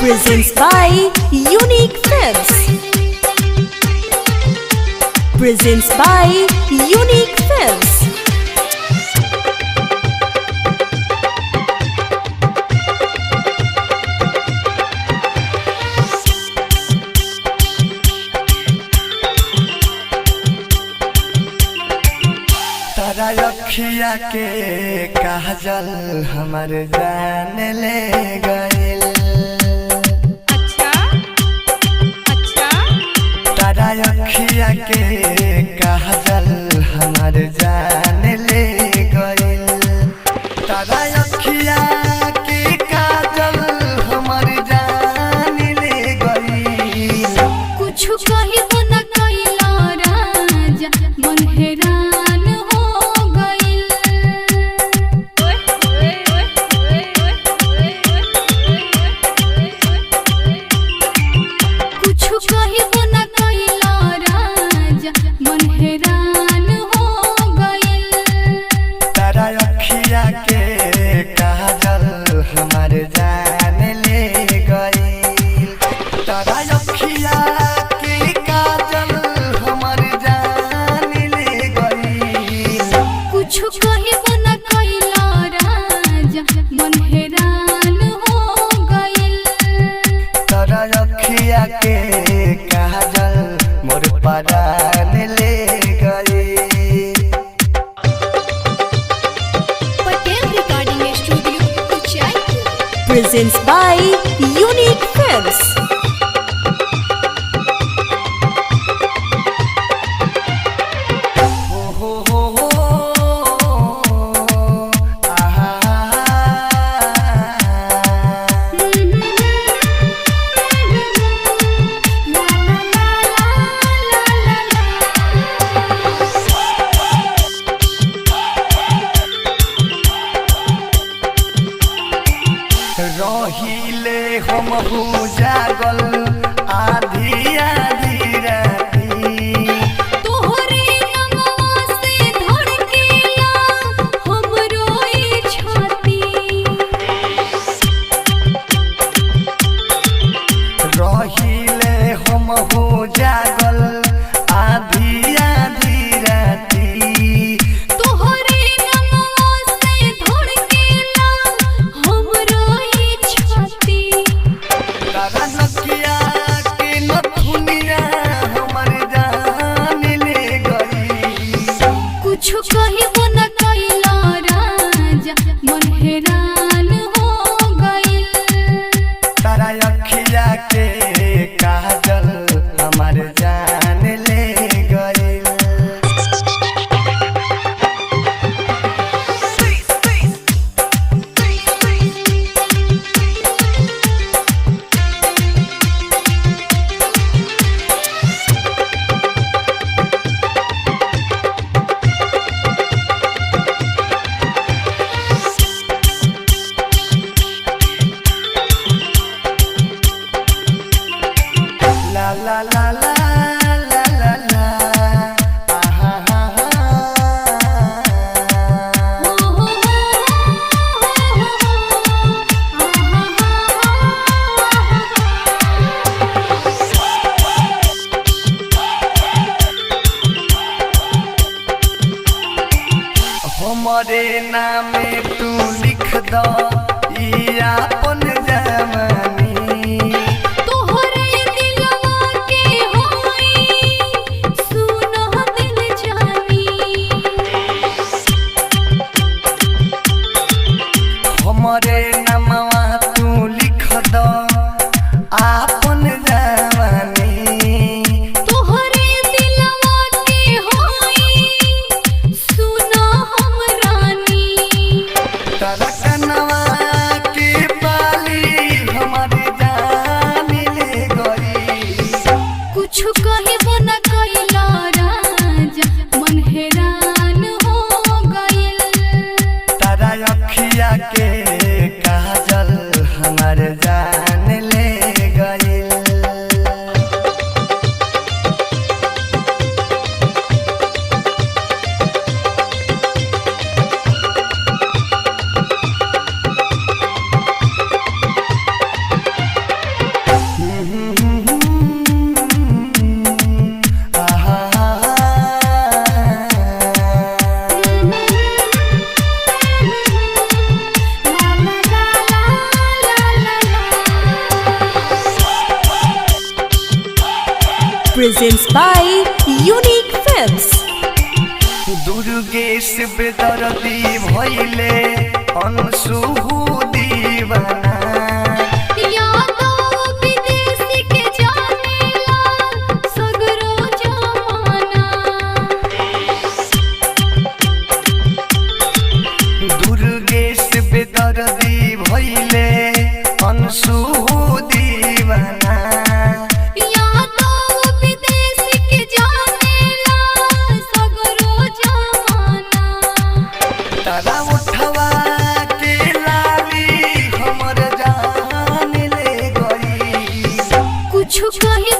Presents by Unique Films. Presents by Unique Films. तारा अखिया के काजल हमर जान ले गइल। तारा अखिया के काजल हमर जान ले गइल। तारा अखिया के काजल हमर जान ले गइल। कुछ कही तो न कइला राजा मन हैरान हो गइल। कुछ कही तो न कइला राजा मन हैरान हो गइल। तारा अखिया के काजल हमर जान ले गइल। तारा अखिया के काजल हमर जान ले गइल। कुछ कही तो न कइला राजा मन हैरान हो गइल। तारा अखिया के काजल मोर परान ले गइल। Patel recording studio Uchaipur. Presents by Unique Films. हो आहा रहिले हम हो जागल आधी आधी राती। तोहरे नमवा से धड़केला हमरो ई छाती। रहिले हम हो जागल आधी आधी राती। तोहरे नमवा से धड़केला हमरो ई छाती। तारा नकिया के नथुनिया हमर जान ले गई। कुछ कही तो न कइला राजा मन हैरान हो गइल। तारा अखिया के काजल हमर जान ले गइल। ला ला ला ला ला ला ला आहा हा हमरे नामे तू लिख दो ई आपन जवानी। तोहरे दिलवा के होई सुनो दिल जानी। हमरे नामवा तू लिख दो आपन जवानी। तोहरे दिलवा के होई सुनो हम रानी। तारा कनवा के बाली हमर presents by Unique Films. Durgesh बेदर्दी भइले अंशु दीवाना यादो विदेशी के जानेला सगरो जमाना दुर्गेश बेदर्दी भइले अंशु दीवाना यादो विदेशी के जानेला सगरो जमाना तारा उठवा के लाली हमर जान ले गई कुछ कही